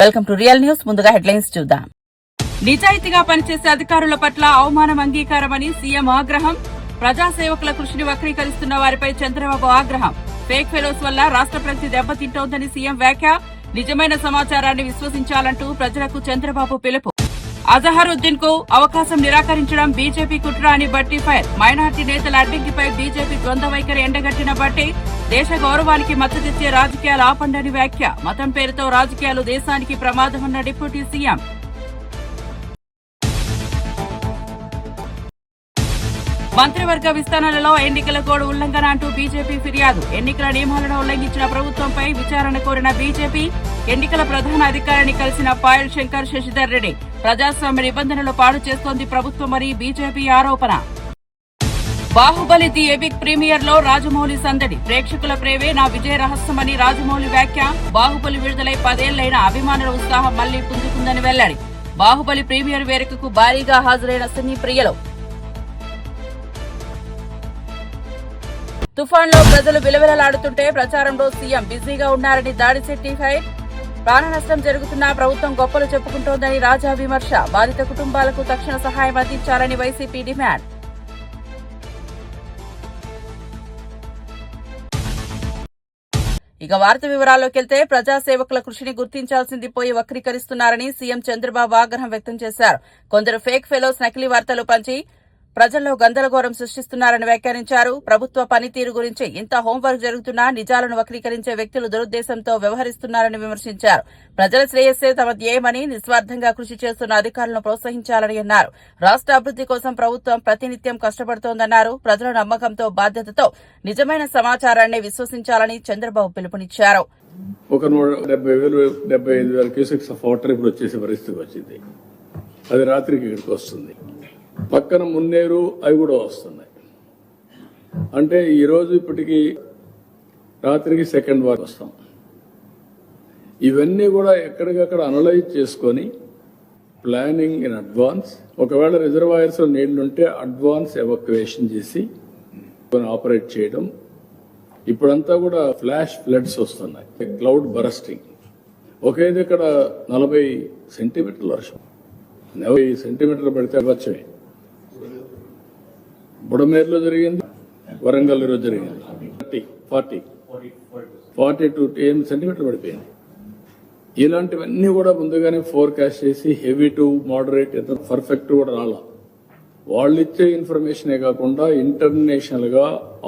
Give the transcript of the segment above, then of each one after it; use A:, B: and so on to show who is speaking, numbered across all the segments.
A: Welcome to real news. ముందుగా headlines చూద్దాం.
B: నిజాయితీగా పనిచేసే అధికారుల పట్ల అవమానం అంగీకారమని సీఎం ఆగ్రహం. ప్రజాసేవకుల కృషిని వక్రీకరిస్తున్న వారిపై చంద్రబాబు ఆగ్రహం. ఫేక్ ఫెలోస్ వల్ల రాష్ట్ర ప్రగతి దెబ్బతింటోందని సీఎం వ్యాఖ్య. నిజమైన సమాచారాన్ని విశ్వసించాలంటూ ప్రజలకు చంద్రబాబు పిలుపు. అజహరుద్దీన్ కు అవకాశం నిరాకరించడం బీజేపీ కుట్ర అని బట్టి ఫైర్. మైనార్టీ నేతల అడ్డంకిపై బీజేపీ ద్వంద్వ వైఖరి ఎండగట్టిన బట్టి. దేశ గౌరవానికి మద్దతిచ్చే రాజకీయాలు ఆపండని వ్యాఖ్య. మతం పేరుతో రాజకీయాలు దేశానికి ప్రమాదమన్న డిప్యూటీ సీఎం. మంత్రివర్గ విస్తరణలో ఎన్నికల కోడ్ ఉల్లంఘన అంటూ బీజేపీ ఫిర్యాదు. ఎన్నికల నియమాలను ఉల్లంఘించిన ప్రభుత్వంపై విచారణ కోరిన బీజేపీ. ఎన్నికల ప్రధాన అధికారిని కలిసిన పాయల్ శంకర్ శశిధర్ రెడ్డి. ప్రజాస్వామ్య నిబంధనలు పాడు చేస్తోంది ప్రభుత్వమని బీజేపీ ఆరోపణ. బాహుబలి ది ఎపిక్ ప్రీమియర్ లో రాజమౌళి సందడి. ప్రేక్షకుల ప్రేమే నా విజయ రహస్యమని రాజమౌళి వ్యాఖ్య. బాహుబలి విడుదలై 10 ఏళ్లైన అభిమానుల ఉత్సాహం మళ్లీ పుంజుకుందని వెల్లడి. బాహుబలి ప్రీమియర్ వేడుకకు భారీగా హాజరైన సినీ ప్రియులు. తుఫాన్లో ప్రజలు విలవిలలాడుతుంటే ప్రచారంలో సీఎం బిజీగా ఉన్నారని దాడిశెట్టి ఫైర్. ప్రాణ నష్టం జరుగుతున్నా ప్రభుత్వం గొప్పలు చెప్పుకుంటోందని రాజా విమర్శ. బాధిత కుటుంబాలకు తక్షణ సహాయం అందించాలని వైసీపీ డిమాండ్. ఇక వార్త వివరాల్లోకి వెళ్తే ప్రజాసేవకుల కృషిని గుర్తించాల్సింది పోయి వక్రీకరిస్తున్నారని సీఎం చంద్రబాబు ఆగ్రహం వ్యక్తం చేశారు. కొందరు ఫేక్ ఫెలోస్ నకిలీ వార్తలు పంచి ప్రజల్లో గందరగోళం సృష్టిస్తున్నారని వ్యాఖ్యానించారు. ప్రభుత్వ పనితీరు గురించి ఇంత హోంవర్క్ జరుగుతున్నా నిజాలను వక్రీకరించే వ్యక్తులు దురుద్దేశంతో వ్యవహరిస్తున్నారని విమర్శించారు. ప్రజల శ్రేయస్సే తమ ధ్యేయమని నిస్వార్థంగా కృషి చేస్తున్న అధికారులను ప్రోత్సహించాలని అన్నారు. రాష్ట్ర అభివృద్ది కోసం ప్రభుత్వం ప్రతినిత్యం కష్టపడుతోందన్నారు. ప్రజల నమ్మకంతో బాధ్యతతో నిజమైన సమాచారాన్ని విశ్వసించాలని చంద్రబాబు పిలుపునిచ్చారు.
C: ఒక 170,000-75,000 క్యూసెక్స్ ఆఫ్ వాటర్ ఇప్పుడు వచ్చేసే పరిస్థితి వచ్చింది. అది రాత్రికి ఇక్కడికి వస్తుంది. పక్కన మున్నేరు అవి కూడా వస్తున్నాయి. అంటే ఈరోజు ఇప్పటికి రాత్రికి సెకండ్ వార్ వస్తాం. ఇవన్నీ కూడా ఎక్కడికక్కడ అనలైజ్ చేసుకొని ప్లానింగ్ ఇన్ అడ్వాన్స్. ఒకవేళ రిజర్వాయర్స్ లో నీళ్లుంటే అడ్వాన్స్ ఎవాక్యుయేషన్ చేసి ఆపరేట్ చేయడం. ఇప్పుడంతా కూడా ఫ్లాష్ ఫ్లడ్స్ వస్తున్నాయి, క్లౌడ్ బరస్టింగ్. ఒకే దగ్గర 40 సెంటీమీటర్ల వర్షం, 40 సెంటీమీటర్లు పడితే వర్షమే. బుడమేరులో జరిగింది, వరంగల్ లో జరిగింది. 42 సెంటీమీటర్లు పడిపోయింది. ఇలాంటివన్నీ కూడా ముందుగానే ఫోర్కాస్ట్ చేసి హెవీ టు మోడరేట్ ఎంత పర్ఫెక్ట్ కూడా రాలా. వాళ్ళు ఇచ్చే ఇన్ఫర్మేషనే కాకుండా ఇంటర్నేషనల్ గా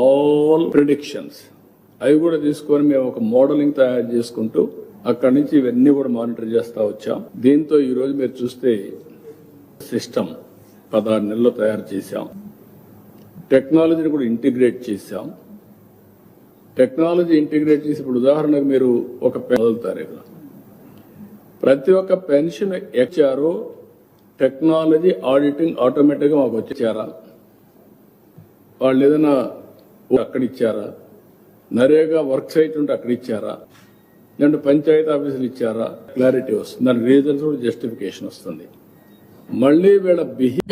C: ఆల్ ప్రిడిక్షన్స్ అవి కూడా తీసుకొని మేము ఒక మోడలింగ్ తయారు చేసుకుంటూ అక్కడి నుంచి ఇవన్నీ కూడా మానిటర్ చేస్తా వచ్చాం. దీంతో ఈ రోజు మీరు చూస్తే సిస్టమ్ 16 నెలల్లో తయారు చేశాం. టెక్నాలజీని కూడా ఇంటిగ్రేట్ చేశాం. టెక్నాలజీ ఇంటిగ్రేట్ చేసి ఇప్పుడు ఉదాహరణకు మీరు ఒక వదులుతారు, ప్రతి ఒక్క పెన్షన్ ఇచ్చారో టెక్నాలజీ ఆడిటింగ్ ఆటోమేటిక్ గా మాకు వచ్చారా, వాళ్ళు ఏదైనా అక్కడ ఇచ్చారా, నరేగా వర్క్ సైట్ ఉంటే అక్కడ ఇచ్చారా, లేదంటే పంచాయతీ ఆఫీసులు ఇచ్చారా, క్లారిటీ వస్తుంది. దాని రీజన్స్ కూడా జస్టిఫికేషన్ వస్తుంది. మళ్లీ వీళ్ళ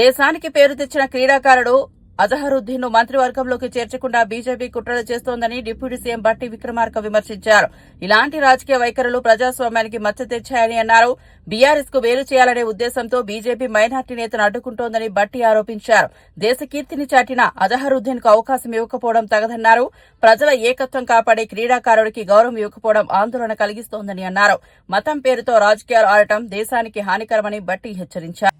A: దేశానికి పేరు తెచ్చిన క్రీడాకారుడు అజహరుద్దీన్ ను మంత్రివర్గంలోకి చేర్చకుండా బీజేపీ కుట్రలు చేస్తోందని డిప్యూటీ సీఎం బట్టి విక్రమార్క విమర్శించారు. ఇలాంటి రాజకీయ వైఖరులు ప్రజాస్వామ్యానికి మచ్చ తెచ్చాయని అన్నారు. బీఆర్ఎస్ కు వేలు చేయాలనే ఉద్దేశంతో బీజేపీ మైనార్టీ నేతను అడ్డుకుంటోందని బట్టి ఆరోపించారు. దేశ కీర్తిని చాటిన అజహరుద్దీన్ కు అవకాశం ఇవ్వకపోవడం తగదన్నారు. ప్రజల ఏకత్వం కాపాడే క్రీడాకారుడికి గౌరవం ఇవ్వకపోవడం ఆందోళన కలిగిస్తోందని అన్నారు. మతం పేరుతో రాజకీయాలు ఆడటం దేశానికి హానికరమని బట్టి హెచ్చరించారు.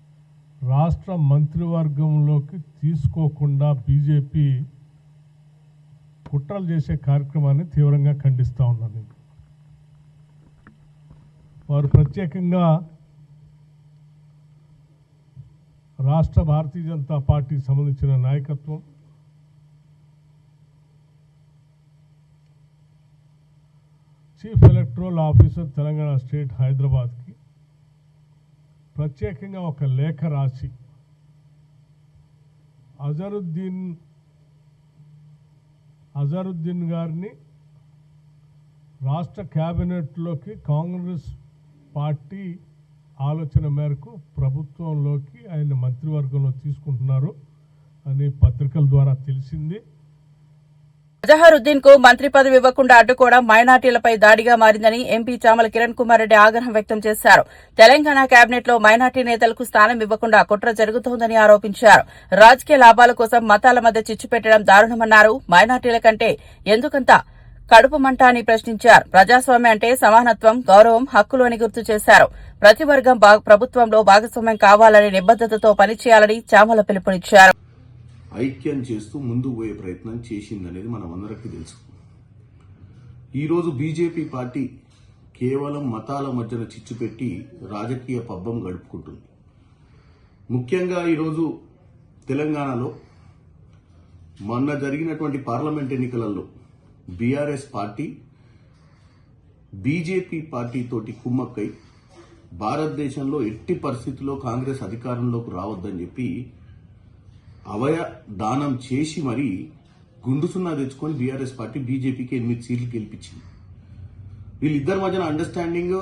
D: రాష్ట్ర మంత్రివర్గంలోకి తీసుకోకుండా బీజేపీ కుట్రలు చేసే కార్యక్రమాన్ని తీవ్రంగా ఖండిస్తూ ఉన్నాను. వారు ప్రత్యేకంగా రాష్ట్ర భారతీయ జనతా పార్టీకి సంబంధించిన నాయకత్వం, chief electoral officer Telangana state హైదరాబాద్కి ప్రత్యేకంగా ఒక లేఖ రాసి అజరుద్దీన్ గారిని రాష్ట్ర క్యాబినెట్లోకి కాంగ్రెస్ పార్టీ ఆలోచన మేరకు ప్రభుత్వంలోకి ఆయన మంత్రివర్గంలో తీసుకుంటున్నారు అని పత్రికల ద్వారా తెలిసింది.
A: అజహరుద్దీన్ కు మంత్రి పదవి ఇవ్వకుండా అడ్డుకోవడం మైనార్టీలపై దాడిగా మారిందని ఎంపీ చామల కిరణ్ కుమార్ రెడ్డి ఆగ్రహం వ్యక్తం చేశారు. తెలంగాణ కేబినెట్ లో మైనార్టీ నేతలకు స్థానం ఇవ్వకుండా కుట్ర జరుగుతోందని ఆరోపించారు. రాజకీయ లాభాల కోసం మతాల మధ్య చిచ్చు పెట్టడం దారుణమన్నారు. మైనార్టీల కంటే ఎందుకంత కడుపు మంట అని ప్రశ్నించారు. ప్రజాస్వామ్యం అంటే సమానత్వం, గౌరవం, హక్కులు అని గుర్తు చేశారు. ప్రతి వర్గం ప్రభుత్వంలో భాగస్వామ్యం కావాలని నిబద్దతతో పనిచేయాలని చామల పిలుపునిచ్చారు.
E: ఐక్యం చేస్తూ ముందుకు పోయే ప్రయత్నం చేసిందనేది మనం అందరికీ తెలుసు. ఈరోజు బీజేపీ పార్టీ కేవలం మతాల మధ్యన చిచ్చు పెట్టి రాజకీయ పబ్బం గడుపుకుంటుంది. ముఖ్యంగా ఈరోజు తెలంగాణలో మొన్న జరిగినటువంటి పార్లమెంట్ ఎన్నికలలో బీఆర్ఎస్ పార్టీ బీజేపీ పార్టీ తోటి కుమ్మక్కై భారతదేశంలో ఎట్టి పరిస్థితుల్లో కాంగ్రెస్ అధికారంలోకి రావద్దని చెప్పి అవయ దానం చేసి మరీ గుండు సున్నా తెచ్చుకొని బీఆర్ఎస్ పార్టీ బీజేపీకి 8 సీట్లు గెలిపించింది. వీళ్ళిద్దరి మధ్యన అండర్స్టాండింగ్,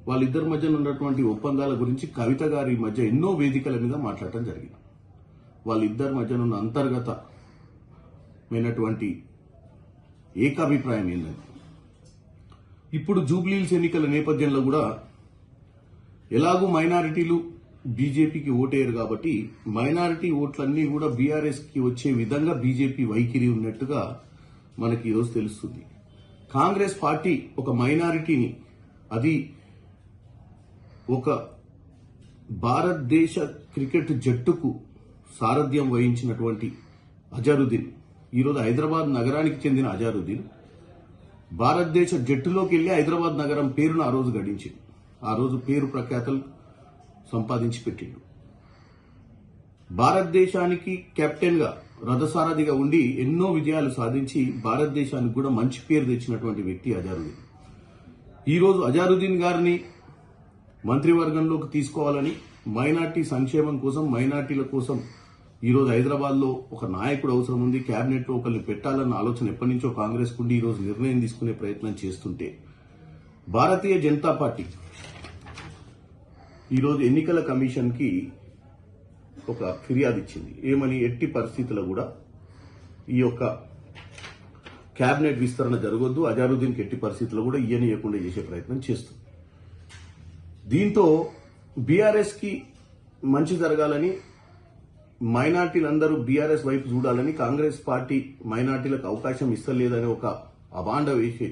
E: వాళ్ళిద్దరి మధ్యన ఉన్నటువంటి ఒప్పందాల గురించి కవిత గారి మధ్య ఎన్నో వేదికల మీద మాట్లాడటం జరిగింది. వాళ్ళిద్దరి మధ్యన ఉన్న అంతర్గతమైనటువంటి ఏకాభిప్రాయం ఏంటంటే, ఇప్పుడు జూబ్లీహిల్స్ ఎన్నికల నేపథ్యంలో కూడా ఎలాగూ మైనారిటీలు బీజేపీకి ఓటేయరు కాబట్టి మైనారిటీ ఓట్లన్నీ కూడా బీఆర్ఎస్ కి వచ్చే విధంగా బీజేపీ వైఖరి ఉన్నట్టుగా మనకి ఈరోజు తెలుస్తుంది. కాంగ్రెస్ పార్టీ ఒక మైనారిటీని, అది ఒక భారతదేశ క్రికెట్ జట్టుకు సారథ్యం వహించినటువంటి అజరుద్దీన్, ఈరోజు హైదరాబాద్ నగరానికి చెందిన అజరుద్దీన్ భారతదేశ జట్టులోకి వెళ్లి హైదరాబాద్ నగరం పేరును ఆ రోజు గడించింది. ఆ రోజు పేరు ప్రఖ్యాతలు సంపాదించి పెట్టిండు. భారతదేశానికి కెప్టెన్ గా, రథసారథిగా ఉండి ఎన్నో విజయాలు సాధించి భారతదేశానికి కూడా మంచి పేరు తెచ్చినటువంటి వ్యక్తి అజరుద్దీన్. ఈరోజు అజరుద్దీన్ గారిని మంత్రివర్గంలోకి తీసుకోవాలని, మైనార్టీ సంక్షేమం కోసం, మైనార్టీల కోసం ఈరోజు హైదరాబాద్ లో ఒక నాయకుడు అవసరం ఉంది, కేబినెట్ లో ఒకరిని పెట్టాలన్న ఆలోచన ఎప్పటి నుంచో కాంగ్రెస్ కుండి ఈరోజు నిర్ణయం తీసుకునే ప్రయత్నం చేస్తుంటే, భారతీయ జనతా పార్టీ ఈరోజు ఎన్నికల కమిషన్ కి ఒక ఫిర్యాదు ఇచ్చింది. ఏమని, ఎట్టి పరిస్థితుల్లో కూడా ఈ యొక్క కేబినెట్ విస్తరణ జరగొద్దు, అజరుద్దీన్ కి ఎట్టి పరిస్థితుల్లో కూడా ఇయ్యకుండా చేసే ప్రయత్నం చేస్తుంది. దీంతో బీఆర్ఎస్ కి మంచి జరగాలని, మైనార్టీలందరూ బీఆర్ఎస్ వైపు చూడాలని, కాంగ్రెస్ పార్టీ మైనార్టీలకు అవకాశం ఇస్తలేదని ఒక అభాండ వేసే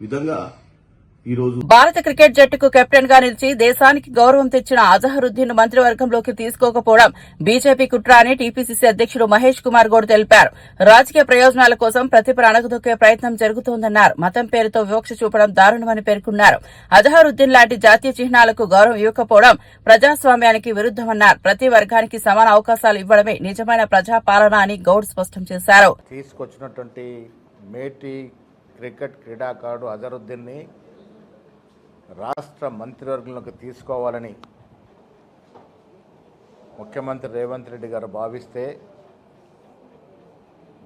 E: విధంగా ఈరోజు
A: భారత క్రికెట్ జట్టుకు కెప్టెన్ గా నిలిచి దేశానికి గౌరవం తెచ్చిన అజహరుద్దీన్ ను మంత్రివర్గంలోకి తీసుకోకపోవడం బీజేపీ కుట్ర అని టీపీసీసీ అధ్యకుడు మహేష్ కుమార్ గౌడ్ తెలిపారు. రాజకీయ ప్రయోజనాల కోసం ప్రతిభను అణగదొక్కే ప్రయత్నం జరుగుతోందన్నారు. మతం పేరుతో వివక్ష చూపడం దారుణమని పేర్కొన్నారు. అజహరుద్దీన్ లాంటి జాతీయ చిహ్నాలకు గౌరవం ఇవ్వకపోవడం ప్రజాస్వామ్యానికి విరుద్దమన్నారు. ప్రతి వర్గానికి సమాన అవకాశాలు ఇవ్వడమే నిజమైన ప్రజాపాలన అని గౌడ్ స్పష్టం చేశారు.
F: తీసుకొచ్చినటువంటి మేటి క్రికెట్ క్రీడాకారుడు అజహరుద్దీన్ ని రాష్ట్ర మంత్రివర్గంలోకి తీసుకోవాలని ముఖ్యమంత్రి రేవంత్ రెడ్డి గారు భావిస్తే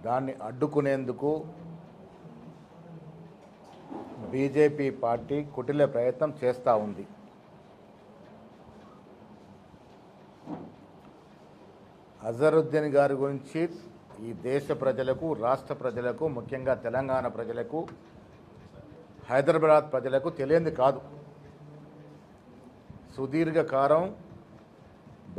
F: దాన్ని అడ్డుకునేందుకు బీజేపీ పార్టీ కుటిల ప్రయత్నం చేస్తూ ఉంది. అజహరుద్దీన్ గారి గురించి ఈ దేశ ప్రజలకు, రాష్ట్ర ప్రజలకు, ముఖ్యంగా తెలంగాణ ప్రజలకు, హైదరాబాద్ ప్రజలకు తెలియంది కాదు. సుదీర్ఘకాలం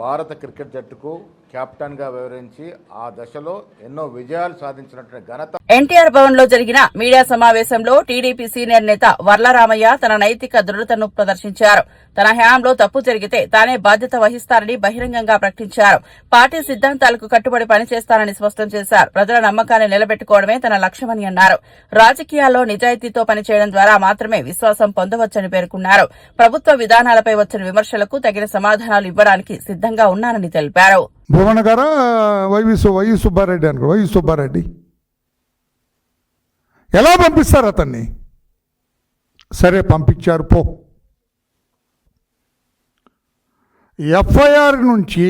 F: భారత క్రికెట్ జట్టుకు కెప్టెన్గా వ్యవహరించి ఆ దశలో ఎన్నో విజయాలు సాధించినటువంటి ఘనత.
A: ఎన్టీఆర్ భవన్ లో జరిగిన మీడియా సమావేశంలో టీడీపీ సీనియర్ నేత వర్లరామయ్య తన నైతిక దృఢతను ప్రదర్శించారు. తన హయాంలో తప్పు జరిగితే తానే బాధ్యత వహిస్తారని బహిరంగంగా ప్రకటించారు. పార్టీ సిద్ధాంతాలకు కట్టుబడి పనిచేస్తారని స్పష్టం చేశారు. ప్రజల నమ్మకాన్ని నిలబెట్టుకోవడమే తన లక్ష్యమని అన్నారు. రాజకీయాల్లో నిజాయితీతో పనిచేయడం ద్వారా మాత్రమే విశ్వాసం పొందవచ్చని పేర్కొన్నారు. ప్రభుత్వ విధానాలపై వచ్చిన విమర్శలకు తగిన సమాధానాలు ఇవ్వడానికి సిద్దంగా ఉన్నానని తెలిపారు.
G: భువన గారా వై సుబ్బారెడ్డి అనుకో, వై సుబ్బారెడ్డి ఎలా పంపిస్తారు అతన్ని? సరే పంపించారు, పో. ఎఫ్ఐఆర్ నుంచి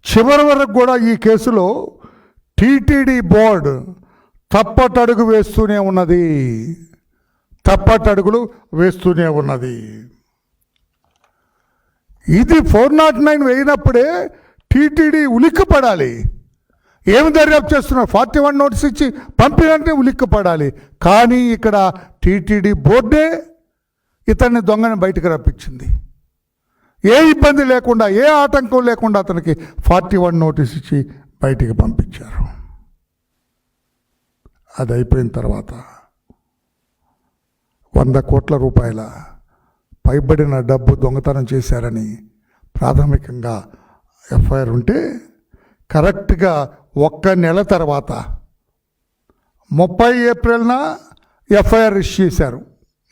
G: చివరి వరకు కూడా ఈ కేసులో టీటీడీ బోర్డు తప్పటడుగు వేస్తూనే ఉన్నది, తప్పటడుగులు వేస్తూనే ఉన్నది. ఇది 409 వేయినప్పుడే టీటీడీ ఉలిక్కిపడాలి. ఏమి దర్యాప్తు చేస్తున్నారు? 41 నోటీస్ ఇచ్చి పంపినంటే ఉలిక్కిపడాలి. కానీ ఇక్కడ టీటీడీ బోర్డే ఇతన్ని దొంగని బయటకు రప్పించింది. ఏ ఇబ్బంది లేకుండా, ఏ ఆటంకం లేకుండా అతనికి 41 నోటీస్ ఇచ్చి బయటికి పంపించారు. అది అయిపోయిన తర్వాత 100 కోట్ల రూపాయల పైబడిన డబ్బు దొంగతనం చేశారని ప్రాథమికంగా ఎఫ్ఐఆర్ ఉంటే, కరెక్ట్గా 1 నెల తర్వాత 30 ఏప్రిల్న ఎఫ్ఐఆర్ రిజిస్టర్ చేశారు.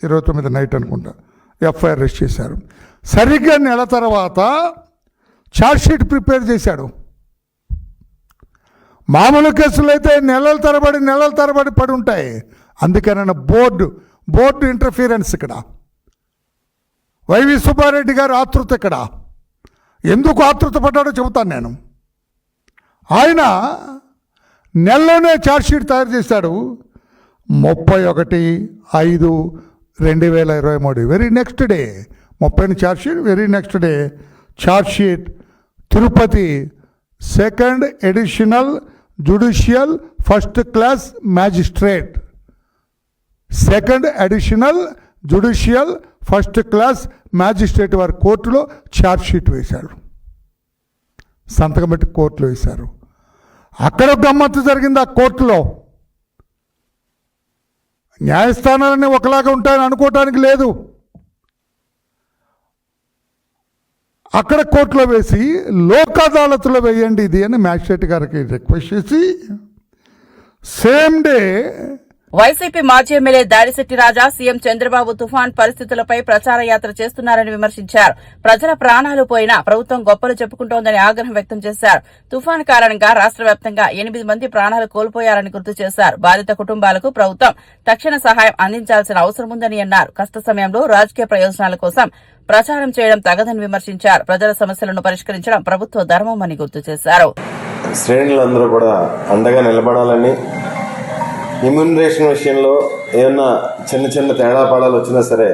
G: 29 నైట్ అనుకుంటా ఎఫ్ఐఆర్ రిజిస్టర్ చేశారు. సరిగ్గా నెల తర్వాత ఛార్జ్షీట్ ప్రిపేర్ చేశాడు. మామూలు కేసులు అయితే నెలల తరబడి పడి ఉంటాయి. అందుకని బోర్డు ఇంటర్ఫీరెన్స్ ఇక్కడ. వైవి సుబ్బారెడ్డి గారు ఆతృత ఇక్కడ. ఎందుకు ఆతృత పడ్డాడో చెబుతాను నేను. ఆయన నెలలోనే ఛార్జ్షీట్ తయారు చేశాడు. 31/5/2023 very next day 30 chargesheet, very next day chargesheet Tirupati 2nd additional judicial first class magistrate, 2nd additional judicial first class magistrate వారి కోర్టులో ఛార్జ్షీట్ వేశారు. సంతకం పెట్టి కోర్టులో వేశారు. అక్కడ గమ్మత్తు జరిగింది. ఆ కోర్టులో న్యాయస్థానాలన్నీ ఒకలాగా ఉంటాయని అనుకోవటానికి లేదు. అక్కడ కోర్టులో వేసి లోక్ అదాలత్లో వేయండి ఇది అని మ్యాజిస్ట్రేట్ గారికి రిక్వెస్ట్ చేసి సేమ్ డే
B: వైసీపీ మాజీ ఎమ్మెల్యే దాడిశెట్టి రాజా సీఎం చంద్రబాబు తుఫాన్ పరిస్థితులపై ప్రచార యాత్ర చేస్తున్నారని విమర్శించారు. ప్రజల ప్రాణాలు పోయినా ప్రభుత్వం గొప్పలు చెప్పుకుంటోందని ఆగ్రహం వ్యక్తం చేశారు. తుఫాన్ కారణంగా రాష్ట్ర వ్యాప్తంగా 8 మంది ప్రాణాలు కోల్పోయారని గుర్తు చేశారు. బాధిత కుటుంబాలకు ప్రభుత్వం తక్షణ సహాయం అందించాల్సిన అవసరం ఉందని అన్నారు. కష్ట సమయంలో రాజకీయ ప్రయోజనాల కోసం ప్రచారం చేయడం తగదని విమర్శించారు. ప్రజల సమస్యలను పరిష్కరించడం ప్రభుత్వ ధర్మమని గుర్తు చేశారు.
H: శ్రేణులందరూ కూడా అండగా నిలబడాలని, ఇమ్యూనరేషన్ విషయంలో ఏమన్నా చిన్న తేడా పాడాలు వచ్చినా సరే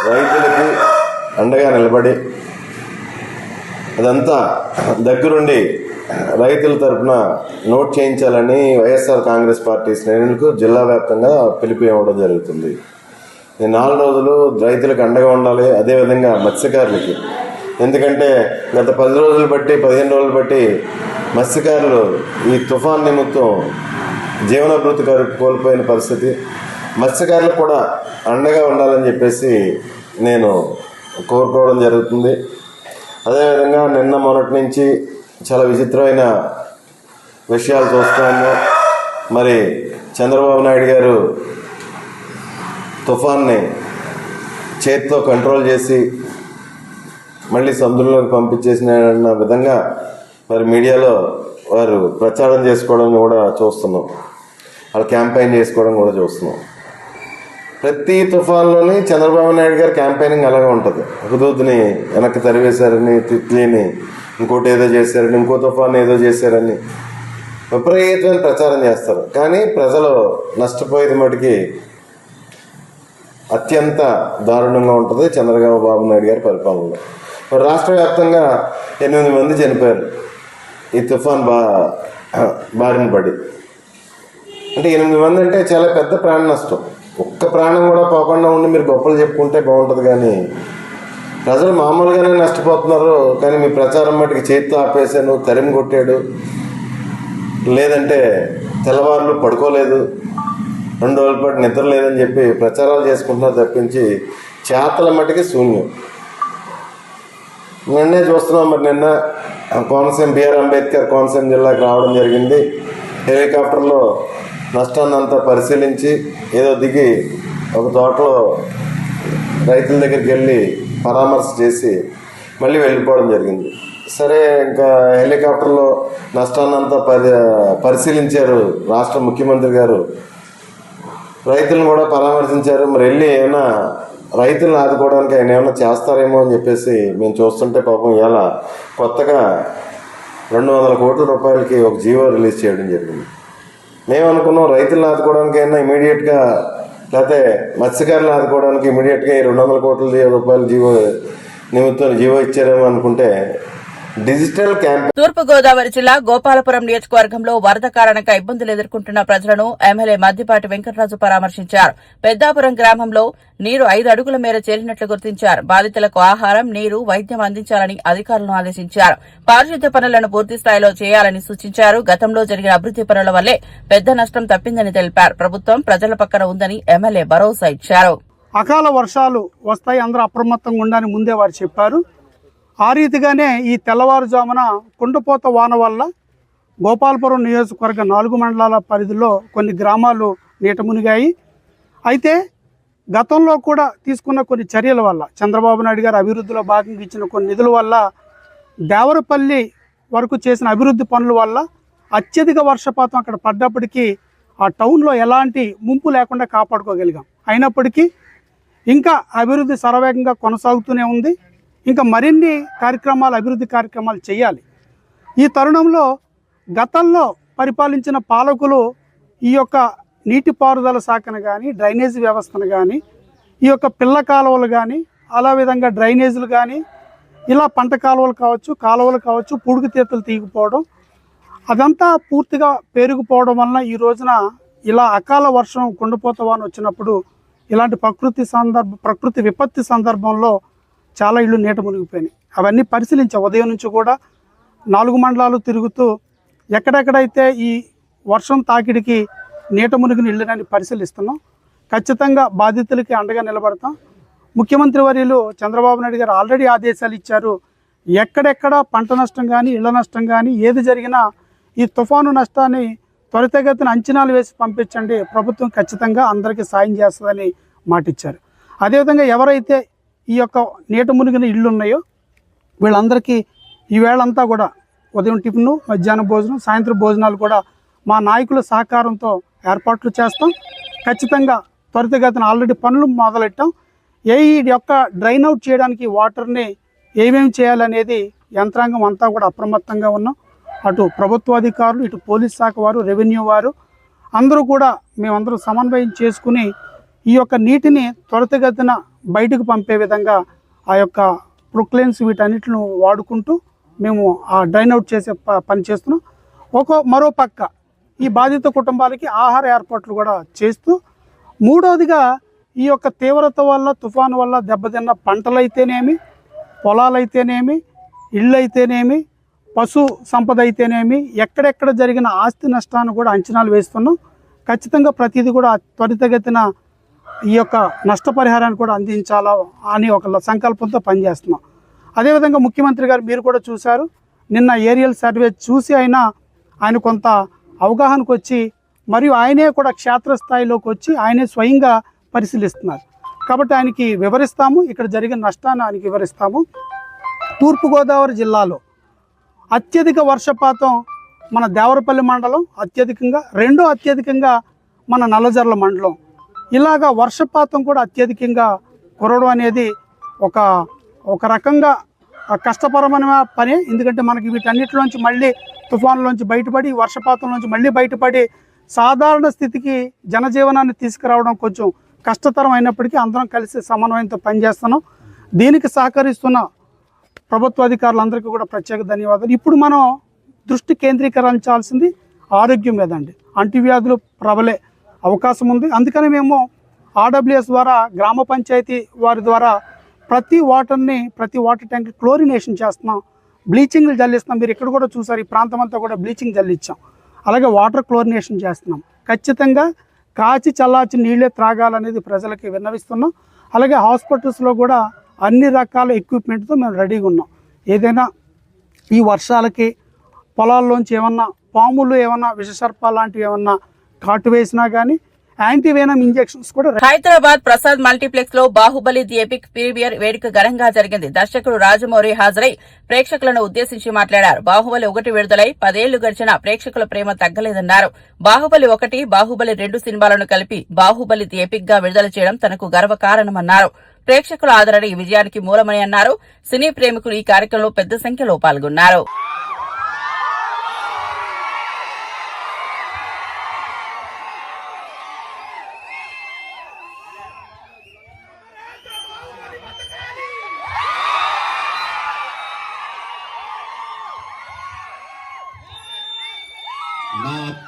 H: రైతులకి అండగా నిలబడి అదంతా దగ్గరుండి రైతుల తరఫున నోట్ చేయించాలని వైఎస్ఆర్ కాంగ్రెస్ పార్టీ శ్రేణులకు జిల్లా వ్యాప్తంగా పిలుపు ఇవ్వడం జరుగుతుంది. ఈ 4 రోజులు రైతులకు అండగా ఉండాలి. అదేవిధంగా మత్స్యకారులకి, ఎందుకంటే గత 10 రోజులు బట్టి 15 రోజులు బట్టి మత్స్యకారులు ఈ తుఫాన్ నిమిత్తం జీవనభృతి కోల్పోయిన పరిస్థితి. మత్స్యకారులకు కూడా అండగా ఉండాలని చెప్పేసి నేను కోరుకోవడం జరుగుతుంది. అదేవిధంగా నిన్న మొన్నటి నుంచి చాలా విచిత్రమైన విషయాలు చూస్తున్నాము. మరి చంద్రబాబు నాయుడు గారు తుఫాన్ని చేతితో కంట్రోల్ చేసి మళ్ళీ సముద్రంలోకి పంపించేసిన విధంగా మరి మీడియాలో వారు ప్రచారం చేసుకోవడం కూడా చూస్తున్నాం. వాళ్ళు క్యాంపెయిన్ చేసుకోవడం కూడా చూస్తున్నాం. ప్రతి తుఫాన్లోని చంద్రబాబు నాయుడు గారి క్యాంపెయినింగ్ అలాగే ఉంటుంది. హుదూద్ని వెనక్కి తరివేశారని, తిట్లీని ఇంకోటి ఏదో చేశారని, ఇంకో తుఫాన్ ఏదో చేశారని విపరీతమైన ప్రచారం చేస్తారు. కానీ ప్రజలు నష్టపోయేది మటుకి అత్యంత దారుణంగా ఉంటుంది చంద్రబాబు నాయుడు గారి పరిపాలనలో. మరి రాష్ట్ర వ్యాప్తంగా 8 మంది చనిపోయారు ఈ తుఫాన్ బారిన పడి. అంటే 8 మంది అంటే చాలా పెద్ద ప్రాణ నష్టం. ఒక్క ప్రాణం కూడా పోకుండా ఉండి మీరు గొప్పలు చెప్పుకుంటే బాగుంటుంది. కానీ ప్రజలు మామూలుగానే నష్టపోతున్నారు. కానీ మీ ప్రచారం మటుకు చేతితో ఆపేశాను, తరిమి కొట్టాడు, లేదంటే తెల్లవారులు పడుకోలేదు, 2 రోజుల పాటు నిద్ర లేదని చెప్పి ప్రచారాలు చేసుకుంటున్నారు తప్పించి చేతల మటుకి శూన్యం. నిన్నే చూస్తున్నాం. మరి నిన్న కోనసీమ బిఆర్ అంబేద్కర్ కోనసీమ జిల్లాకు రావడం జరిగింది. హెలికాప్టర్లో నష్టాన్ని అంతా పరిశీలించి ఏదో దిగి ఒక తోటలో రైతుల దగ్గరికి వెళ్ళి పరామర్శ చేసి మళ్ళీ వెళ్ళిపోవడం జరిగింది. సరే, ఇంకా హెలికాప్టర్లో నష్టాన్ని అంతా పరిశీలించారు రాష్ట్ర ముఖ్యమంత్రి గారు. రైతులను కూడా పరామర్శించారు. మరి వెళ్ళి ఏమైనా రైతులను ఆదుకోవడానికి ఆయన ఏమైనా చేస్తారేమో అని చెప్పేసి మేము చూస్తుంటే పాపం ఇలా కొత్తగా 200 కోట్ల రూపాయలకి ఒక జీవో రిలీజ్ చేయడం జరిగింది. మేము అనుకున్నాం రైతులను ఆదుకోవడానికి అయినా ఇమీడియట్గా, లేకపోతే మత్స్యకారులను ఆదుకోవడానికి ఇమీడియట్గా 200 కోట్ల రూపాయల జీవో నిమిత్తం జీవో ఇచ్చారేమో అనుకుంటే డిజిటల్ క్యాంపెయిన్
A: తూర్పుగోదావరి జిల్లా గోపాలపురం నియోజకవర్గంలో వరద కారణంగా ఇబ్బందులు ఎదుర్కొంటున్న ప్రజలను ఎమ్మెల్యే మద్దిపాటి వెంకటరాజు పరామర్శించారు. పెద్దాపురం గ్రామంలో నీరు 5 అడుగుల మేర చేరినట్లు గుర్తించారు. బాధితులకు ఆహారం, నీరు, వైద్యం అందించాలని అధికారులను ఆదేశించారు. పారిశుద్ధ్య పనులను పూర్తి స్థాయిలో చేయాలని సూచించారు. గతంలో జరిగిన అభివృద్ది పనుల వల్లే పెద్ద నష్టం తప్పిందని తెలిపారు. ప్రభుత్వం ప్రజల పక్కన ఉందని ఎమ్మెల్యే భరోసా ఇచ్చారు.
I: అకాల వర్షాలు వస్తాయి, అందరూ అప్రమత్తంగా ఉండాలని ముందే వారు చెప్పారు. ఆ రీతిగానే ఈ తెల్లవారుజామున కుండపోత వాన వల్ల గోపాలపురం నియోజకవర్గ 4 మండలాల పరిధిలో కొన్ని గ్రామాలు నీట మునిగాయి. అయితే గతంలో కూడా తీసుకున్న కొన్ని చర్యల వల్ల, చంద్రబాబు నాయుడు గారు అభివృద్ధిలో భాగంగా ఇచ్చిన కొన్ని నిధుల వల్ల, దేవరపల్లి వరకు చేసిన అభివృద్ధి పనుల వల్ల అత్యధిక వర్షపాతం అక్కడ పడ్డప్పటికీ ఆ టౌన్లో ఎలాంటి ముంపు లేకుండా కాపాడుకోగలిగాం. అయినప్పటికీ ఇంకా అభివృద్ధి శరవేగంగా కొనసాగుతూనే ఉంది. ఇంకా మరిన్ని కార్యక్రమాలు, అభివృద్ధి కార్యక్రమాలు చేయాలి. ఈ తరుణంలో గతంలో పరిపాలించిన పాలకులు ఈ యొక్క నీటిపారుదల శాఖను కానీ, డ్రైనేజీ వ్యవస్థను కానీ, ఈ యొక్క పిల్ల కాలువలు కానీ, అలా విధంగా డ్రైనేజీలు కానీ, ఇలా పంట కాలువలు కావచ్చు, పుడుగు తీతలు తీగిపోవడం, అదంతా పూర్తిగా పెరిగిపోవడం వలన ఈ రోజున ఇలా అకాల వర్షం, కుండపోత వాన వచ్చినప్పుడు ఇలాంటి ప్రకృతి విపత్తి సందర్భంలో చాలా ఇళ్ళు నీట మునిగిపోయినాయి. అవన్నీ పరిశీలించాం. ఉదయం నుంచి కూడా 4 మండలాలు తిరుగుతూ ఎక్కడెక్కడైతే ఈ వర్షం తాకిడికి నీట మునిగిన ఇళ్ళని పరిశీలిస్తున్నాం. ఖచ్చితంగా బాధితులకి అండగా నిలబడతాం. ముఖ్యమంత్రి వర్యులు చంద్రబాబు నాయుడు గారు ఆల్రెడీ ఆదేశాలు ఇచ్చారు. ఎక్కడెక్కడ పంట నష్టం కానీ, ఇళ్ల నష్టం కానీ ఏది జరిగినా ఈ తుఫాను నష్టాన్ని త్వరితగతిన అంచనాలు వేసి పంపించండి, ప్రభుత్వం ఖచ్చితంగా అందరికీ సాయం చేస్తుందని మాటిచ్చారు. అదేవిధంగా ఎవరైతే ఈ యొక్క నీట మునిగిన ఇళ్ళు ఉన్నాయో వీళ్ళందరికీ ఈవేళంతా కూడా ఉదయం టిఫిన్, మధ్యాహ్నం భోజనం, సాయంత్రం భోజనాలు కూడా మా నాయకుల సహకారంతో ఏర్పాట్లు చేస్తాం. ఖచ్చితంగా త్వరితగతిన ఆల్రెడీ పనులు మొదలెట్టాం. ఈ యొక్క డ్రైన్ అవుట్ చేయడానికి వాటర్ని ఏమేమి చేయాలనేది యంత్రాంగం అంతా కూడా అప్రమత్తంగా ఉన్నాం. అటు ప్రభుత్వాధికారులు, ఇటు పోలీస్ శాఖ వారు, రెవెన్యూ వారు అందరూ కూడా మేమందరం సమన్వయం చేసుకుని ఈ యొక్క నీటిని త్వరితగతిన బయటకు పంపే విధంగా ఆ యొక్క ప్రొక్లైన్స్ వీటన్నిటిని వాడుకుంటూ మేము ఆ డ్రైన్ అవుట్ చేసే పని చేస్తున్నాం. మరో పక్క ఈ బాధిత కుటుంబాలకి ఆహార ఏర్పాట్లు కూడా చేస్తూ, మూడవదిగా ఈ యొక్క తీవ్రత వల్ల, తుఫాను వల్ల దెబ్బతిన్న పంటలైతేనేమి, పొలాలైతేనేమి, ఇళ్ళు అయితేనేమి, పశు సంపద అయితేనేమి, ఎక్కడెక్కడ జరిగిన ఆస్తి నష్టాన్ని కూడా అంచనాలు వేస్తున్నాం. ఖచ్చితంగా ప్రతిదీ కూడా త్వరితగతిన ఈ యొక్క నష్టపరిహారాన్ని కూడా అందించాలా అని ఒక సంకల్పంతో పనిచేస్తున్నాం. అదేవిధంగా ముఖ్యమంత్రి గారు మీరు కూడా చూశారు, నిన్న ఏరియల్ సర్వే చూసి ఆయన కొంత అవగాహనకు వచ్చి, మరియు ఆయనే కూడా క్షేత్రస్థాయిలోకి వచ్చి ఆయనే స్వయంగా పరిశీలిస్తున్నారు. కాబట్టి ఆయనకి వివరిస్తాము, ఇక్కడ జరిగిన నష్టాన్ని ఆయనకి వివరిస్తాము. తూర్పుగోదావరి జిల్లాలో అత్యధిక వర్షపాతం మన దేవరపల్లి మండలం అత్యధికంగా, రెండో అత్యధికంగా మన నల్లజర్ల మండలం. ఇలాగా వర్షపాతం కూడా అత్యధికంగా కురవడం అనేది ఒక రకంగా కష్టపరమైన పని. ఎందుకంటే మనకి వీటన్నిటిలోంచి మళ్ళీ తుఫానులోంచి బయటపడి, వర్షపాతంలోంచి మళ్ళీ బయటపడి సాధారణ స్థితికి జనజీవనాన్ని తీసుకురావడం కొంచెం కష్టతరం అయినప్పటికీ అందరం కలిసి సమన్వయంతో పనిచేస్తున్నాం. దీనికి సహకరిస్తున్న ప్రభుత్వ అధికారులందరికీ కూడా ప్రత్యేక ధన్యవాదాలు. ఇప్పుడు మనం దృష్టి కేంద్రీకరించాల్సింది ఆరోగ్యం మీద అండి. అంటువ్యాధులు ప్రబలే అవకాశం ఉంది. అందుకని మేము ఆర్డబ్ల్యూఎస్ ద్వారా, గ్రామ పంచాయతీ వారి ద్వారా ప్రతి వాటర్ ట్యాంక్ క్లోరినేషన్ చేస్తున్నాం, బ్లీచింగ్లు జల్లిస్తున్నాం. మీరు ఇక్కడ కూడా చూసారు, ఈ ప్రాంతం అంతా కూడా బ్లీచింగ్ జల్లించాం. అలాగే వాటర్ క్లోరినేషన్ చేస్తున్నాం. ఖచ్చితంగా కాచి చల్లార్చి నీళ్ళే త్రాగాలనేది ప్రజలకి విన్నవిస్తున్నాం. అలాగే హాస్పిటల్స్లో కూడా అన్ని రకాల ఎక్విప్మెంట్తో మేము రెడీగా ఉన్నాం. ఏదైనా ఈ వర్షాలకి పొలాల్లోంచి ఏమన్నా పాములు, ఏమన్నా విషసర్పాలు లాంటివి ఏమన్నా కాటు వేసినా కానీ యాంటీవేనమ్ ఇంజెక్షన్స్ కూడా.
A: హైదరాబాద్ ప్రసాద్ మల్టీప్లెక్స్ లో బాహుబలి ది ఎపిక్ ప్రీమియర్ వేడుక ఘనంగా జరిగింది. దర్శకుడు రాజమౌళి హాజరై ప్రేక్షకులను ఉద్దేశించి మాట్లాడారు. బాహుబలి 1 విడుదలై 10 ఏళ్లు గడిచిన ప్రేక్షకుల ప్రేమ తగ్గలేదన్నారు. బాహుబలి 1, బాహుబలి 2 సినిమాలను కలిపి బాహుబలి ది ఎపిక్ గా విడుదల చేయడం తనకు గర్వకారణమన్నారు. ప్రేక్షకుల ఆదరణ ఈ విజయానికి మూలమని అన్నారు. సినీ ప్రేమికులు ఈ కార్యక్రమంలో పెద్ద సంఖ్యలో పాల్గొన్నారు.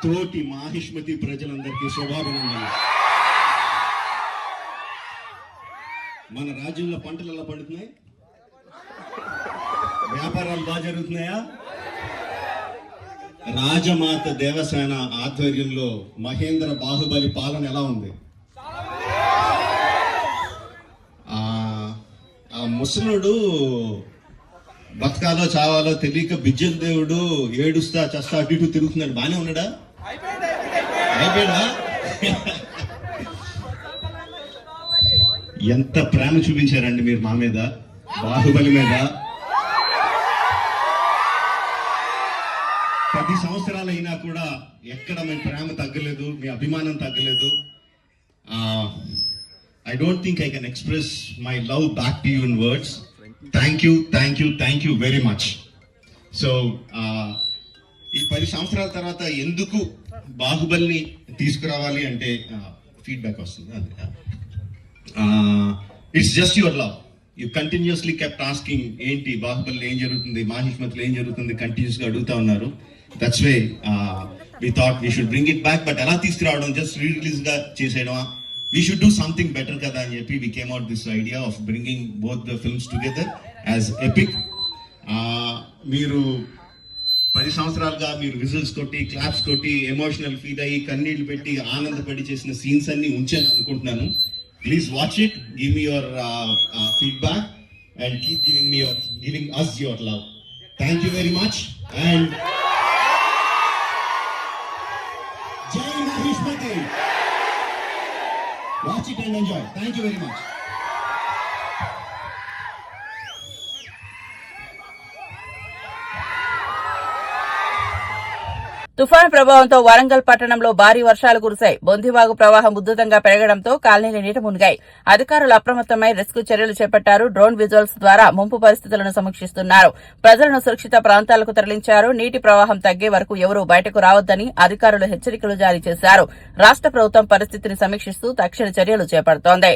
J: తోటి మాహిష్మతి ప్రజలందరికీ శుభాభినందనలు. మన రాజ్యంలో పంటలు ఎలా పండుతున్నాయి? వ్యాపారాలు బాగా జరుగుతున్నాయా? రాజమాత దేవసేన ఆధ్వర్యంలో మహేంద్ర బాహుబలి పాలన ఎలా ఉంది? ఆ ముసలుడు బతకాలో చావాలో తెలియక బిజ్జల దేవుడు ఏడుస్తా చస్తా అటు ఇటు తిరుగుతున్నాడు. బానే ఉన్నాడా? అయిపోయాడా? ఎంత ప్రేమ చూపించారండి మీరు మా మీద, బాహుబలి మీద. 10 సంవత్సరాలు అయినా కూడా ఎక్కడ మీ ప్రేమ తగ్గలేదు, మీ అభిమానం తగ్గలేదు. I don't think I can express my love back to you in words. Thank you very much. So, ఈ 10 సంవత్సరాల తర్వాత ఎందుకు బాహుబలిని తీసుకురావాలి అంటే ఫీడ్బ్యాక్ వస్తుంది. It's just your love. You continuously kept asking ఏంటి బాహుబలిలో ఏం జరుగుతుంది, మాహిష్మతిలో ఏం జరుగుతుంది, కంటిన్యూస్గా అడుగుతా ఉన్నారు. That's way we thought we should bring it back. But ఎలా తీసుకురావడం, జస్ట్ రిలీజ్గా చేసేయడమా? We should do something better kada అని చెప్పి we came out this idea of bringing both the films together as epic. మీరు 10 సంవత్సరాలుగా మీరు విజిల్స్ కొట్టి, క్లాప్స్ కొట్టి, ఎమోషనల్ ఫీల్ అయ్యి, కన్నీళ్లు పెట్టి, ఆనందపడి చేసిన సీన్స్ అన్ని ఉంచాను అనుకుంటున్నాను. Please watch it, give me your feedback and keep giving us your love. Thank you very much and Jai Mahishmati. Watch it and enjoy. Thank you very much.
B: తుఫాను ప్రభావంతో వరంగల్ పట్టణంలో భారీ వర్షాలు కురిశాయి. బొందివాగు ప్రవాహం ఉధృతంగా పెరగడంతో కాలనీలు నీట మునిగాయి. అధికారులు అప్రమత్తమై రెస్క్యూ చర్యలు చేపట్టారు. డ్రోన్ విజువల్స్ ద్వారా ముంపు పరిస్థితులను సమీక్షిస్తున్నారు. ప్రజలను సురక్షిత ప్రాంతాలకు తరలించారు. నీటి ప్రవాహం తగ్గే వరకు ఎవరూ బయటకు రావద్దని అధికారులు హెచ్చరికలు జారీ చేశారు. రాష్ట్ర ప్రభుత్వం పరిస్థితిని సమీక్షిస్తూ తక్షణ చర్యలు చేపడుతోంది.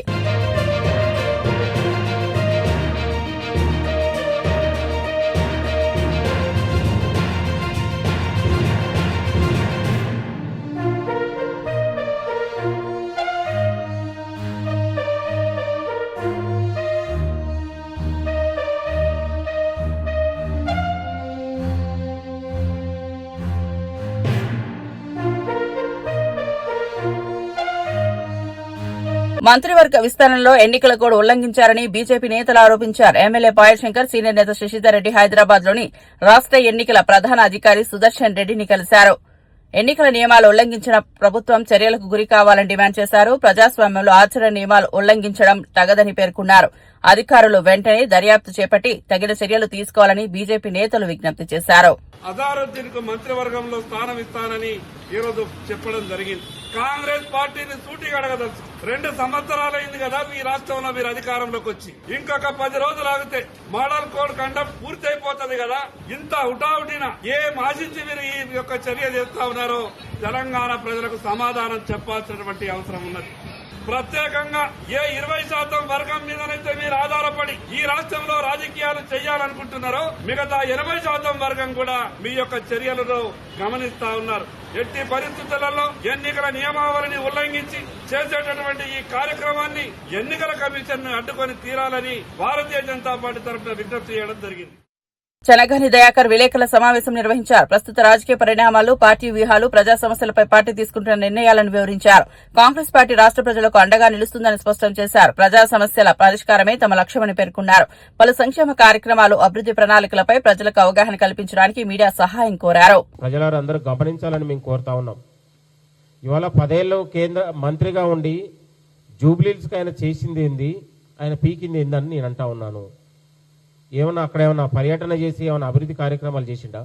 B: మంత్రివర్గ విస్తరణలో ఎన్నికల కోడ్ ఉల్లంఘించారని బీజేపీ నేతలు ఆరోపించారు. ఎమ్మెల్యే పాయల్ శంకర్, సీనియర్ నేత శశిధర్ రెడ్డి హైదరాబాద్ లోని రాష్ట్ర ఎన్నికల ప్రధాన అధికారి సుదర్శన్ రెడ్డిని కలిశారు. ఎన్నికల నియమాలు ఉల్లంఘించిన ప్రభుత్వం చర్యలకు గురి కావాలని డిమాండ్ చేశారు. ప్రజాస్వామ్యంలో ఆచరణ నియమాలు ఉల్లంఘించడం తగదని పేర్కొన్నారు. అధికారులు వెంటనే దర్యాప్తు చేపట్టి తగిన చర్యలు తీసుకోవాలని బీజేపీ నేతలు విజ్ఞప్తి చేశారు.
K: అజారుద్దీన్ కు మంత్రివర్గంలో స్థానం ఇస్తానని ఈరోజు చెప్పడం జరిగింది. కాంగ్రెస్ పార్టీని సూటిగా అడగదలుచు. 2 సంవత్సరాలైంది కదా మీ రాష్ట్రంలో మీరు అధికారంలోకి వచ్చి. ఇంకొక 10 రోజులు ఆగితే మోడల్ కోడ్ కండక్ట్ పూర్తయిపోతుంది కదా. ఇంత హుటాహుటిన ఏం ఆశించి మీరు ఈ యొక్క చర్య చేస్తా ఉన్నారో తెలంగాణ ప్రజలకు సమాధానం చెప్పాల్సినటువంటి అవసరం ఉన్నది. ప్రత్యేకంగా ఏ 20% వర్గం మీదనైతే మీరు ఆధారపడి ఈ రాష్ట్రంలో రాజకీయాలు చేయాలనుకుంటున్నారో మిగతా 80% వర్గం కూడా మీ యొక్క చర్యలను గమనిస్తా ఉన్నారు. ఎట్టి పరిస్థితులలో ఎన్నికల నియమావళిని ఉల్లంఘించి చేసేటటువంటి ఈ కార్యక్రమాన్ని ఎన్నికల కమిషన్ అడ్డుకొని తీరాలని భారతీయ జనతా పార్టీ తరఫున విజ్ఞప్తి చేయడం జరిగింది.
B: చనగని దయాకర్ విలేకరుల సమావేశం నిర్వహించారు. ప్రస్తుత రాజకీయ పరిణామాలు, పార్టీ వ్యూహాలు, ప్రజా సమస్యలపై పార్టీ తీసుకుంటున్న నిర్ణయాలను వివరించారు. కాంగ్రెస్ పార్టీ రాష్ట్ర ప్రజలకు అండగా నిలుస్తుందని స్పష్టం చేశారు. ప్రజా సమస్యల పరిష్కారమే తమ లక్ష్యమని పేర్కొన్నారు. పలు సంక్షేమ కార్యక్రమాలు, అభివృద్ది ప్రణాళికలపై ప్రజలకు అవగాహన కల్పించడానికి మీడియా సహాయం కోరారు.
L: ప్రజలందరూ గమనించాలని మేము కోరుతా ఉన్నాం. ఇవాళ 10 ఏళ్ళు కేంద్ర మంత్రిగా ఉండి జూబ్లీస్కి ఆయన చేసింది ఏంది, ఆయన పీకింది ఏందని నేను అంటా ఉన్నాను. ఏమన్నా అక్కడ ఏమన్నా పర్యటన చేసి ఏమైనా అభివృద్ధి కార్యక్రమాలు చేసిండా,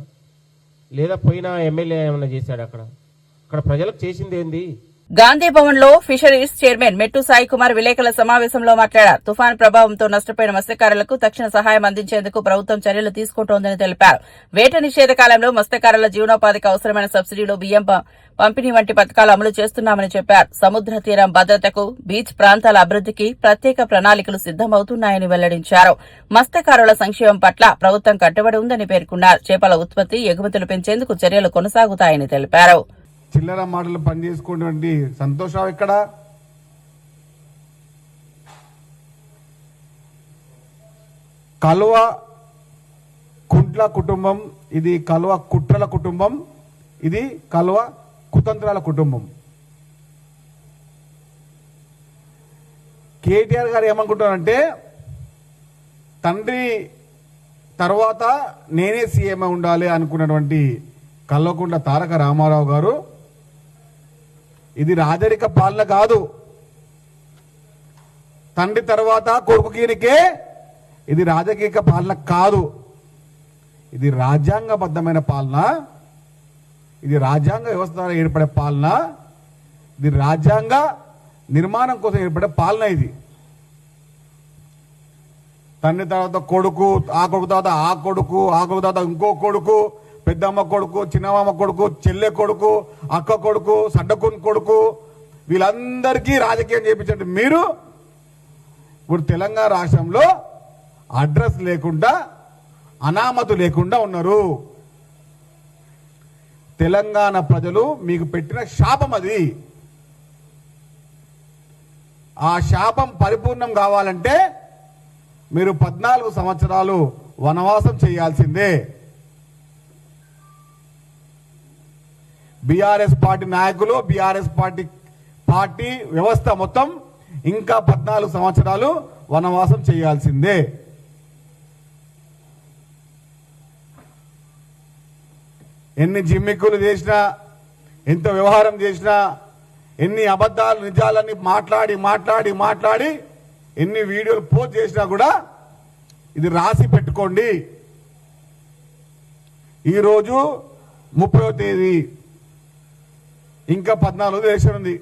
L: లేదా పోయిన ఎమ్మెల్యే ఏమన్నా చేశాడు? అక్కడ ప్రజలకు చేసింది ఏంది?
B: గాంధీ భవన్ లో ఫిషరీస్ చైర్మన్ మెట్టు సాయి కుమార్ విలేకరుల సమావేశంలో మాట్లాడారు. తుఫాను ప్రభావంతో నష్టపోయిన మత్స్యకారులకు తక్షణ సహాయం అందించేందుకు ప్రభుత్వం చర్యలు తీసుకుంటోందని తెలిపారు. వేట నిషేధ కాలంలో మత్స్యకారుల జీవనోపాధికి అవసరమైన సబ్సిడీలు, బియ్యం పంపిణీ వంటి పథకాలు అమలు చేస్తున్నామని చెప్పారు. సముద్ర తీరం భద్రతకు, బీచ్ ప్రాంతాల అభివృద్దికి ప్రత్యేక ప్రణాళికలు సిద్దమవుతున్నాయని వెల్లడించారు. మత్స్యకారుల సంక్షేమం పట్ల ప్రభుత్వం కట్టుబడి ఉందని పేర్కొన్నారు. చేపల ఉత్పత్తి, ఎగుమతులు పెంచేందుకు చర్యలు కొనసాగుతాయని తెలిపారు.
F: చిల్లర మాటలు పనిచేసుకునేటువంటి సంతోషరావు ఎక్కడ? కలువ కుంట్ల కుటుంబం, ఇది కలువ కుట్రల కుటుంబం, ఇది కలువ కుతంత్రాల కుటుంబం. కేటీఆర్ గారు ఏమనుకుంటారంటే తండ్రి తర్వాత నేనే సీఎం ఉండాలి అనుకున్నటువంటి కల్వకుంట్ల తారక రామారావు గారు ఇది రాజరిక పాలన కాదు, తండ్రి తర్వాత కొడుకుకినికే ఇది రాజకీయ పాలన కాదు, ఇది రాజ్యాంగబద్ధమైన పాలన, ఇది రాజ్యాంగ వ్యవస్థ ఏర్పడే పాలన, ఇది రాజ్యాంగ నిర్మాణం కోసం ఏర్పడే పాలన. ఇది తండ్రి తర్వాత కొడుకు, ఆ కొడుకు తర్వాత ఆ కొడుకు, ఆ కొడుకు తర్వాత ఇంకో కొడుకు, పెద్దమ్మ కొడుకు, చిన్నమ్మ కొడుకు, చెల్లె కొడుకు, అక్క కొడుకు, సడ్డకున్ కొడుకు, వీళ్ళందరికీ రాజకీయం చేయించండి. మీరు ఇప్పుడు తెలంగాణ రాష్ట్రంలో అడ్రస్ లేకుండా, అనామతు లేకుండా ఉన్నారు. తెలంగాణ ప్రజలు మీకు పెట్టిన శాపం అది. ఆ శాపం పరిపూర్ణం కావాలంటే మీరు 14 సంవత్సరాలు వనవాసం చేయాల్సిందే. బీఆర్ఎస్ పార్టీ నాయకులు, బీఆర్ఎస్ పార్టీ వ్యవస్థ మొత్తం ఇంకా 14 సంవత్సరాలు వనవాసం చేయాల్సిందే. ఎన్ని జిమ్మిక్కులు చేసినా, ఎంత వ్యవహారం చేసినా, ఎన్ని అబద్ధాలు నిజాలని మాట్లాడి ఎన్ని వీడియోలు పోస్ట్ చేసినా కూడా ఇది రాసి పెట్టుకోండి. ఈరోజు 30వ తేదీ, ఇంకా 14 దేశం ఉంది,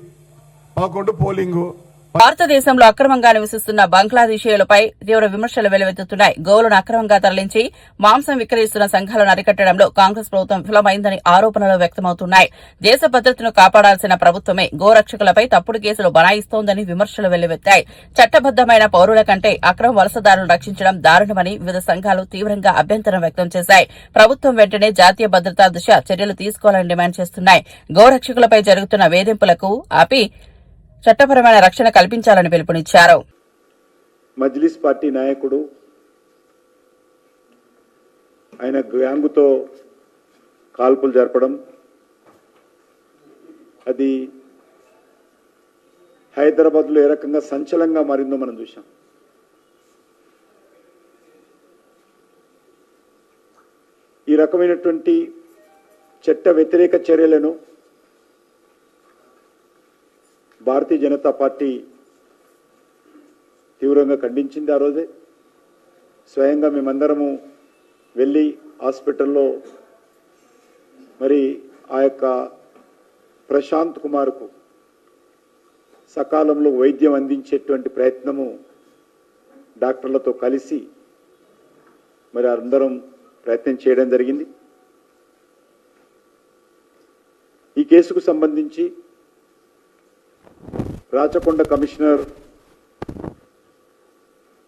F: 11 పోలింగు.
B: భారతదేశంలో అక్రమంగా నివసిస్తున్న బంగ్లాదేశీయులపై తీవ్ర విమర్శలు వెల్లువెత్తుతున్నాయి. గోవులను అక్రమంగా తరలించి మాంసం విక్రయిస్తున్న సంఘాలను అరికట్టడంలో కాంగ్రెస్ ప్రభుత్వం విఫలమైందని ఆరోపణలు వ్యక్తమవుతున్నాయి. దేశ భద్రతను కాపాడాల్సిన ప్రభుత్వమే గోరక్షకులపై తప్పుడు కేసులు బనాయిస్తోందని విమర్శలు వెల్లువెత్తాయి. చట్టబద్దమైన పౌరుల కంటే అక్రమ వలసదారులను రక్షించడం దారుణమని వివిధ సంఘాలు తీవ్రంగా అభ్యంతరం వ్యక్తం చేశాయి. ప్రభుత్వం వెంటనే జాతీయ భద్రతా దిశ చర్యలు తీసుకోవాలని డిమాండ్ చేస్తున్నాయి. గోరక్షకులపై జరుగుతున్న వేధింపులకు ఆపి చట్టపరమైన రక్షణ కల్పించాలని పిలుపునిచ్చారు.
M: మజ్లిస్ పార్టీ నాయకుడు ఆయన గ్యాంగుతో కాల్పులు జరపడం, అది హైదరాబాద్లో ఏ రకంగా సంచలనంగా మారిందో మనం చూసాం. ఈ రకమైనటువంటి చట్ట వ్యతిరేక చర్యలను భారతీయ జనతా పార్టీ తీవ్రంగా ఖండించింది. ఆ రోజే స్వయంగా మేమందరము వెళ్ళి హాస్పిటల్లో మరి ఆ యొక్క ప్రశాంత్ కుమార్కు సకాలంలో వైద్యం అందించేటువంటి ప్రయత్నము డాక్టర్లతో కలిసి మరి అందరం ప్రయత్నం చేయడం జరిగింది. ఈ కేసుకు సంబంధించి రాచకొండ కమిషనర్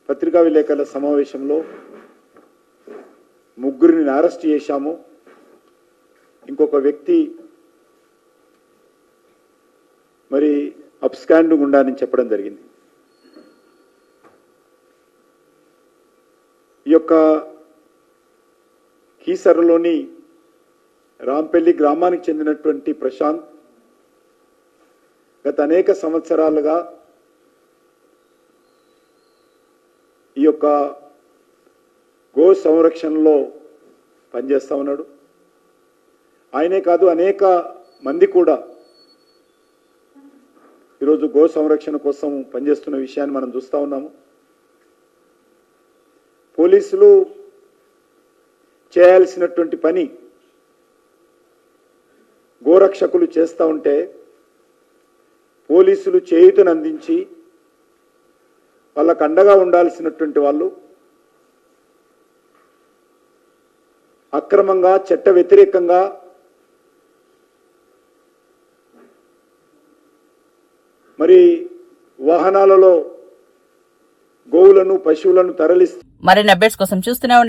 M: పత్రికా విలేకరుల సమావేశంలో 3 అరెస్ట్ చేశాము, ఇంకొక వ్యక్తి మరి అబ్స్కాండింగ్ ఉండాలని చెప్పడం జరిగింది. ఈ యొక్క కీసరలోని రాంపల్లి గ్రామానికి చెందినటువంటి ప్రశాంత్ గత అనేక సంవత్సరాలుగా ఈ యొక్క గో సంరక్షణలో పనిచేస్తూ ఉన్నాడు. ఆయనే కాదు, అనేక మంది కూడా ఈరోజు గో సంరక్షణ కోసం పనిచేస్తున్న విషయాన్ని మనం చూస్తూ ఉన్నాము. పోలీసులు చేయాల్సినటువంటి పని గోరక్షకులు చేస్తూ ఉంటే పోలీసులు చేయూతను అందించి వాళ్ళకు అండగా ఉండాల్సినటువంటి వాళ్ళు అక్రమంగా చట్ట వ్యతిరేకంగా మరి వాహనాలలో గోవులను పశువులను తరలిస్తూ
B: మరిన్ని అప్డేట్స్ కోసం చూస్తూనే ఉండండి.